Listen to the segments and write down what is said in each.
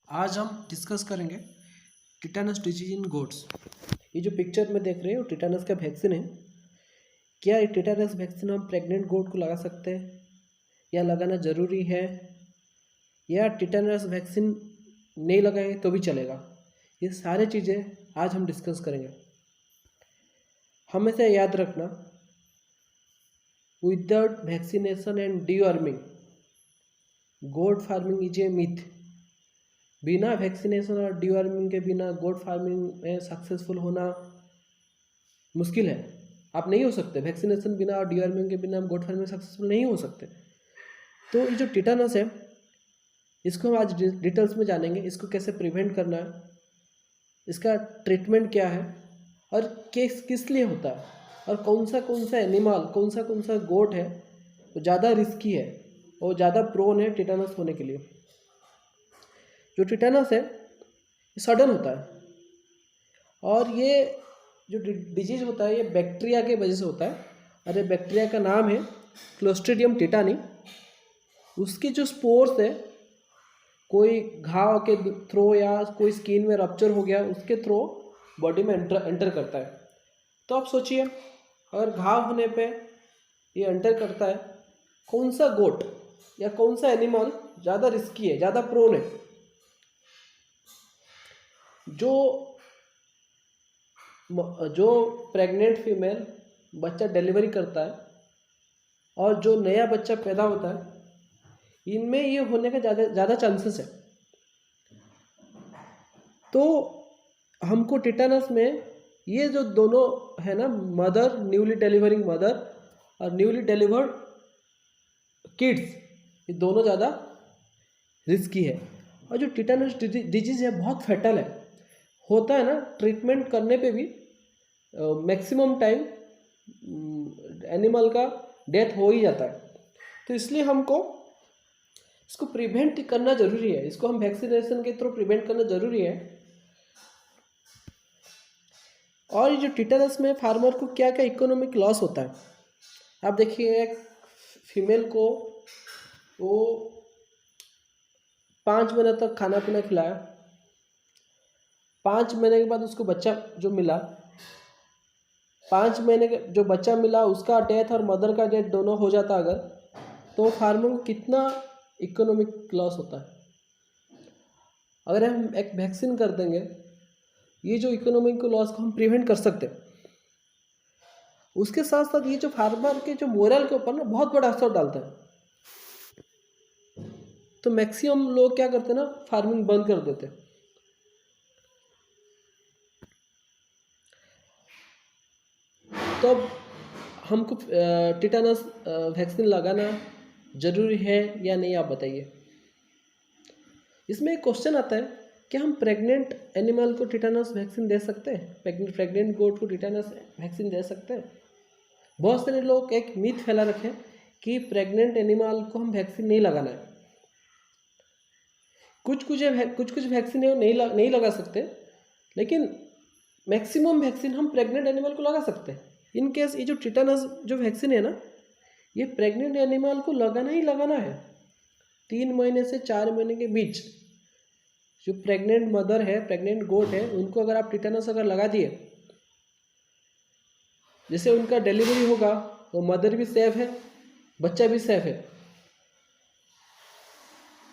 आज हम डिस्कस करेंगे टिटेनस डिजीज इन गोट्स। ये जो पिक्चर में देख रहे हो टिटेनस का वैक्सीन है। क्या ये टिटेनस वैक्सीन हम प्रेग्नेंट गोट को लगा सकते हैं या लगाना ज़रूरी है, या टिटेनस वैक्सीन नहीं लगाए तो भी चलेगा? ये सारी चीज़ें आज हम डिस्कस करेंगे। हमेशा याद रखना, without vaccination and deworming goat farming is a myth. बिना वैक्सीनेशन और डीवर्मिंग के बिना गोट फार्मिंग में सक्सेसफुल होना मुश्किल है। आप नहीं हो सकते वैक्सीनेशन बिना और डीवर्मिंग के बिना गोट फार्मिंग में सक्सेसफुल नहीं हो सकते। तो ये जो टिटेनस है इसको हम आज डिटेल्स में जानेंगे। इसको कैसे प्रिवेंट करना है, इसका ट्रीटमेंट क्या है और किस लिए होता है, और कौन सा एनिमल कौन सा गोट है वो ज़्यादा रिस्की है और ज़्यादा प्रोन है टिटेनस होने के लिए। जो टिटेनस है ये सडन होता है, और ये जो डिजीज होता है ये बैक्टीरिया के वजह से होता है। और ये बैक्टीरिया का नाम है क्लोस्ट्रीडियम टिटानी। उसकी जो स्पोर्स है, कोई घाव के थ्रो या कोई स्किन में रप्चर हो गया उसके थ्रो बॉडी में एंटर करता है। तो आप सोचिए, अगर घाव होने पे ये एंटर करता है, कौन सा गोट या कौन सा एनिमल ज़्यादा रिस्की है, ज़्यादा प्रोन है? जो प्रेग्नेंट फीमेल बच्चा डिलीवरी करता है और जो नया बच्चा पैदा होता है, इनमें ये होने का ज़्यादा चांसेस है। तो हमको टिटेनस में ये जो दोनों है ना, मदर, न्यूली डिलीवरिंग मदर और न्यूली डिलीवर्ड किड्स, ये दोनों ज़्यादा रिस्की है। और जो टिटेनस डिजीज़ है बहुत फैटल है, होता है ना, ट्रीटमेंट करने पे भी मैक्सिमम टाइम एनिमल का डेथ हो ही जाता है। तो इसलिए हमको इसको प्रिवेंट करना ज़रूरी है, इसको हम वैक्सीनेशन के थ्रू प्रिवेंट करना ज़रूरी है। और ये जो टिटेनस में फार्मर को क्या क्या इकोनॉमिक लॉस होता है, आप देखिए, एक फीमेल को वो 5 महीने तक खाना पीना खिलाया, 5 महीने के बाद उसको बच्चा जो मिला, 5 महीने के जो बच्चा मिला उसका डेथ और मदर का डेथ दोनों हो जाता अगर, तो फार्मर को कितना इकोनॉमिक लॉस होता है। अगर हम एक वैक्सीन कर देंगे, ये जो इकोनॉमिक लॉस को हम प्रिवेंट कर सकते हैं। उसके साथ साथ ये जो फार्मर के जो मोरल के ऊपर ना बहुत बड़ा असर डालता है। तो मैक्सिमम लोग क्या करते हैं ना, फार्मिंग बंद कर देते हैं। तो हमको टिटेनस वैक्सीन लगाना ज़रूरी है या नहीं, आप बताइए। इसमें एक क्वेश्चन आता है, क्या हम प्रेग्नेंट एनिमल को टिटेनस वैक्सीन दे सकते हैं? प्रेग्नेंट गोट को टिटेनस वैक्सीन दे सकते हैं? बहुत सारे लोग एक मिथ फैला रखे कि प्रेग्नेंट एनिमल को हम वैक्सीन नहीं लगाना है। कुछ वैक्सीन है नहीं लगा सकते, लेकिन मैक्सिमम वैक्सीन हम प्रेग्नेंट एनिमल को लगा सकते हैं। इन केस ये जो टिटेनस जो वैक्सीन है ना, ये प्रेग्नेंट एनिमल को लगाना ही लगाना है। 3 महीने से 4 महीने के बीच जो प्रेग्नेंट मदर है, प्रेग्नेंट गोट है, उनको अगर आप टिटेनस अगर लगा दिए, जैसे उनका डिलीवरी होगा तो मदर भी सेफ है, बच्चा भी सेफ है।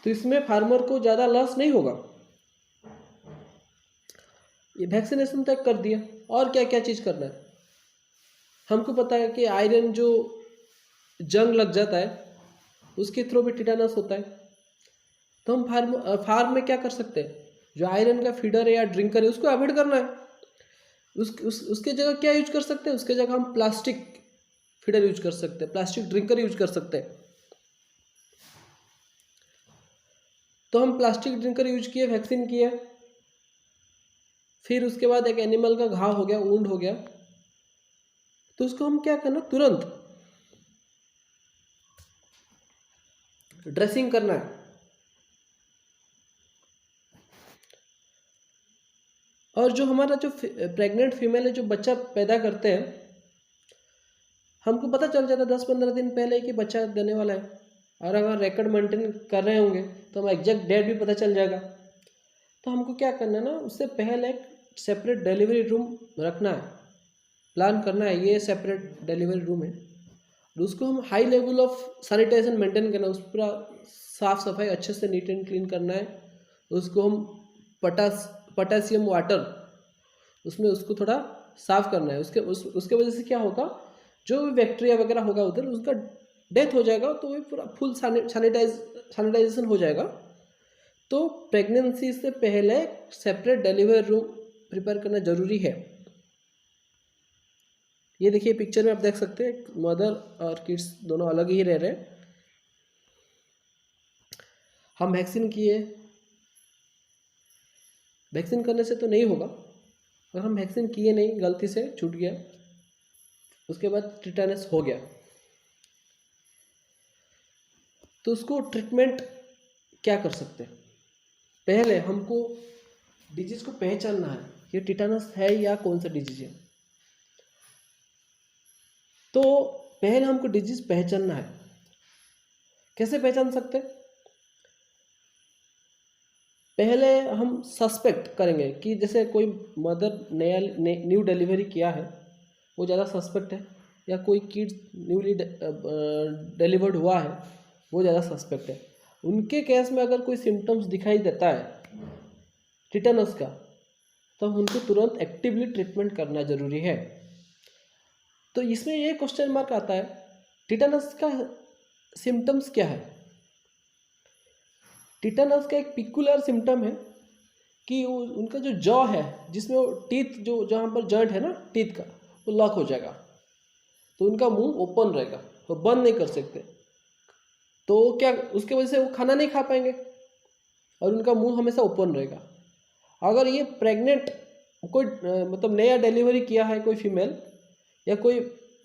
तो इसमें फार्मर को ज़्यादा लॉस नहीं होगा। ये वैक्सीनेशन तक कर दिया, और क्या क्या चीज़ करना है। हमको पता है कि आयरन जो जंग लग जाता है उसके थ्रू भी टिटेनस होता है। तो हम फार्म में क्या कर सकते हैं, जो आयरन का फीडर है या ड्रिंकर है उसको अवॉइड करना है। उसके जगह क्या यूज कर सकते हैं, उसके जगह हम प्लास्टिक फीडर यूज कर सकते हैं, प्लास्टिक ड्रिंकर यूज कर सकते हैं। तो हम प्लास्टिक ड्रिंकर यूज किए, वैक्सीन किए, फिर उसके बाद एक एनिमल का घाव हो गया, वुंड हो गया, तो उसको हम क्या करना, तुरंत ड्रेसिंग करना है। और जो हमारा जो प्रेग्नेंट फीमेल है जो बच्चा पैदा करते हैं, हमको पता चल जाता है 10-15 दिन पहले कि बच्चा देने वाला है। और अगर रिकॉर्ड मेंटेन कर रहे होंगे तो हमें एग्जैक्ट डेट भी पता चल जाएगा। तो हमको क्या करना है ना, उससे पहले एक सेपरेट डिलीवरी रूम रखना है, प्लान करना है ये सेपरेट डिलीवरी रूम है, और उसको हम high level of sanitization maintain करना है, उस पूरा साफ़ सफाई अच्छे से नीट एंड क्लीन करना है। उसको हम पोटेशियम वाटर उसमें उसको थोड़ा साफ़ करना है। उसके वजह से क्या होगा, जो भी बैक्टीरिया वगैरह होगा उधर उसका डेथ हो जाएगा, तो वो पूरा फुल सैनिटाइजेशन हो जाएगा। तो प्रेगनेंसी से पहले सेपरेट डिलीवरी रूम प्रिपेयर करना ज़रूरी है। ये देखिए पिक्चर में आप देख सकते हैं, मदर और किड्स दोनों अलग ही रह रहे हैं। हम वैक्सीन किए, वैक्सीन करने से तो नहीं होगा, अगर हम वैक्सीन किए नहीं, गलती से छूट गया, उसके बाद टिटेनस हो गया, तो उसको ट्रीटमेंट क्या कर सकते हैं। पहले हमको डिजीज़ को पहचानना है, ये टिटेनस है या कौन सा डिजीज है। तो पहले हमको डिजीज पहचानना है। कैसे पहचान सकते हैं? पहले हम सस्पेक्ट करेंगे कि जैसे कोई मदर न्यू डिलीवरी किया है, वो ज़्यादा सस्पेक्ट है, या कोई किड्स न्यूली डिलीवर्ड हुआ है, वो ज़्यादा सस्पेक्ट है। उनके केस में अगर कोई सिम्टम्स दिखाई देता है टिटेनस का, तो उनको तुरंत एक्टिवली ट्रीटमेंट करना ज़रूरी है। तो इसमें ये क्वेश्चन मार्क आता है, टिटेनस का सिम्टम्स क्या है। टिटेनस का एक पिकुलर सिम्टम है कि उनका जो जॉ है, जिसमें वो टीथ जो जहाँ पर जॉइंट है ना टीथ का, वो लॉक हो जाएगा, तो उनका मुंह ओपन रहेगा, वो बंद नहीं कर सकते। तो क्या उसके वजह से वो खाना नहीं खा पाएंगे और उनका मुंह हमेशा ओपन रहेगा। अगर ये प्रेग्नेंट कोई मतलब नया डिलीवरी किया है कोई फीमेल, या कोई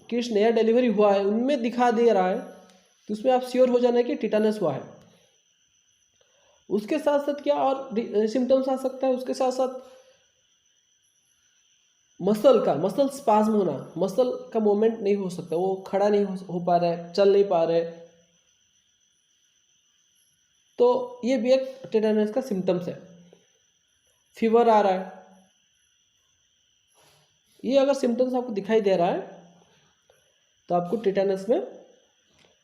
किड्स नया डिलीवरी हुआ है, उनमें दिखा दे रहा है, तो उसमें आप श्योर हो जाना है कि टिटेनस हुआ है। उसके साथ साथ क्या और सिम्टम्स आ सकता है, उसके साथ साथ मसल स्पाज्म होना, मसल का मूवमेंट नहीं हो सकता, वो खड़ा नहीं हो पा रहा है, चल नहीं पा रहे, तो ये भी एक टिटेनस का सिम्टम्स है। फीवर आ रहा है, ये अगर सिम्टम्स आपको दिखाई दे रहा है, तो आपको टिटेनस में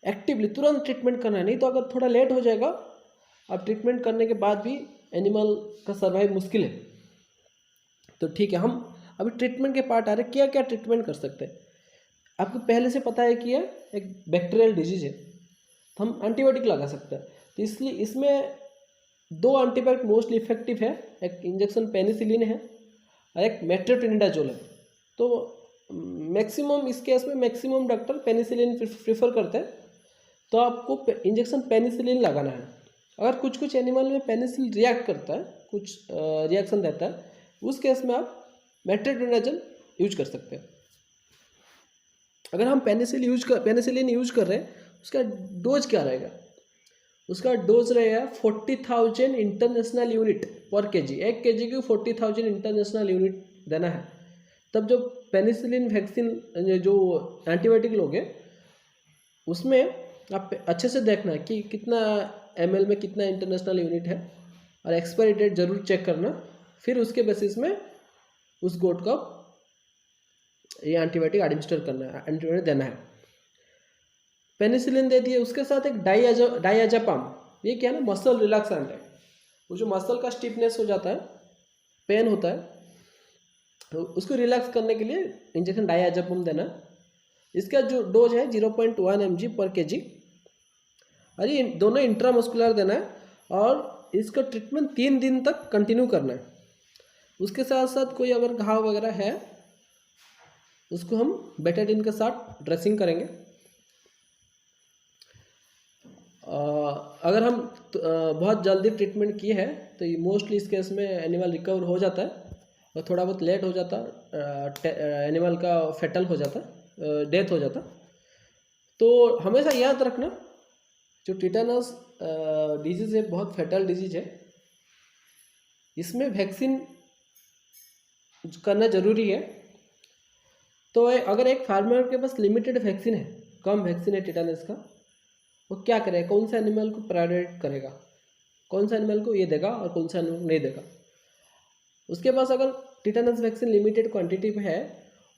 एक्टिवली तुरंत ट्रीटमेंट करना है। नहीं तो अगर थोड़ा लेट हो जाएगा, अब ट्रीटमेंट करने के बाद भी एनिमल का सर्वाइव मुश्किल है। तो ठीक है, हम अभी ट्रीटमेंट के पार्ट आ रहे, क्या क्या ट्रीटमेंट कर सकते हैं। आपको पहले से पता है कि यह एक बैक्टीरियल डिजीज है, तो हम एंटीबायोटिक लगा सकते हैं। तो इसलिए इसमें 2 एंटीबायोटिक मोस्टली इफेक्टिव है, एक इंजेक्शन पेनिसिलिन है और एक मेट्रोट्रिनिडाजोल है। तो मैक्सिमम इस केस में मैक्सिमम डॉक्टर पेनिसिलिन प्रीफर करते हैं, तो आपको इंजेक्शन पेनिसिलिन लगाना है। अगर कुछ कुछ एनिमल में पेनिसिलिन रिएक्ट करता है, कुछ रिएक्शन देता है, उस केस में आप मेट्रोट्रिनिडाजोल यूज कर सकते हैं। अगर हम पेनिसिलिन यूज कर रहे हैं, उसका डोज क्या रहेगा? उसका डोज रहेगा 40,000 इंटरनेशनल यूनिट पर केजी। 1 केजी की 40,000 इंटरनेशनल यूनिट देना है। तब जो पेनिसिलिन वैक्सीन जो एंटीबायोटिक लोगे, उसमें आप अच्छे से देखना कि कितना ml में कितना इंटरनेशनल यूनिट है, और एक्सपायरी डेट जरूर चेक करना। फिर उसके बेसिस में उस गोट को ये एंटीबायोटिक एडमिनिस्टर करना है, एंटीबायोटिक देना है। पेनिसिलिन दे दिए, उसके साथ एक डाइआज़ापाम, ये क्या है ना, मसल रिलैक्सेंट है। वो जो मसल का स्टिफनेस हो जाता है, पेन होता है, तो उसको रिलैक्स करने के लिए इंजेक्शन डाइआज़ापाम देना। इसका जो डोज है 0.1 mg पर केजी, और ये दोनों इंट्रामस्कुलर देना है, और इसका ट्रीटमेंट 3 दिन तक कंटिन्यू करना है। उसके साथ साथ कोई अगर घाव वगैरह है, उसको हम बेटाडीन के साथ ड्रेसिंग करेंगे। अगर हम बहुत जल्दी ट्रीटमेंट किए हैं, तो ये मोस्टली इस केस में एनिमल रिकवर हो जाता है, और थोड़ा बहुत लेट हो जाता एनिमल का फेटल हो जाता, डेथ हो जाता। तो हमेशा याद रखना, जो टिटेनस डिजीज़ है बहुत फेटल डिजीज है, इसमें वैक्सीन करना ज़रूरी है। तो अगर एक फार्मर के पास लिमिटेड वैक्सीन है, कम वैक्सीन है टिटेनस का, वो क्या करेगा, कौन सा एनिमल को प्रायोरिटी करेगा, कौन सा एनिमल को ये देगा और कौन सा एनिमल नहीं देगा। उसके पास अगर टिटानस वैक्सीन लिमिटेड क्वांटिटी में है,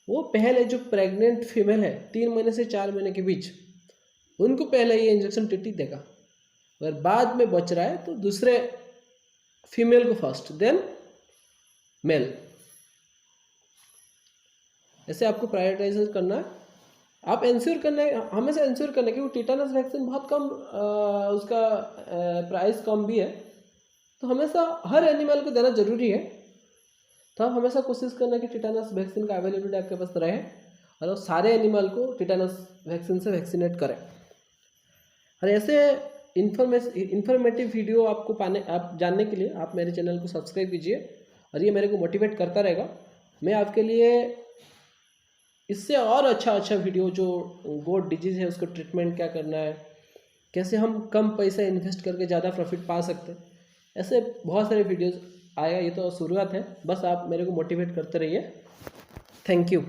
वो पहले जो प्रेग्नेंट फीमेल है 3 महीने से 4 महीने के बीच, उनको पहले ये इंजेक्शन टीटी देगा। अगर बाद में बच रहा है तो दूसरे फीमेल को फर्स्ट, देन मेल, ऐसे आपको प्रायोरिटाइज करना है। आप इंश्योर करना है, हमेशा इंश्योर करना है, क्योंकि टिटानस वैक्सीन बहुत कम उसका प्राइस कम भी है, तो हमेशा हर एनिमल को देना जरूरी है। तो आप हमेशा कोशिश करना कि टिटानस वैक्सीन का अवेलेबिलिटी आपके पास रहे और सारे एनिमल को टिटानस वैक्सीन से वैक्सीनेट करें। और ऐसे इन्फॉर्मेटिव वीडियो आपको आप जानने के लिए आप मेरे चैनल को सब्सक्राइब कीजिए, और ये मेरे को मोटिवेट करता रहेगा। मैं आपके लिए इससे और अच्छा वीडियो, जो गोट डिजीज़ है उसको ट्रीटमेंट क्या करना है, कैसे हम कम पैसा इन्वेस्ट करके ज़्यादा प्रॉफिट पा सकते हैं, ऐसे बहुत सारे वीडियोस आएगा। ये तो शुरुआत है, बस आप मेरे को मोटिवेट करते रहिए। Thank you.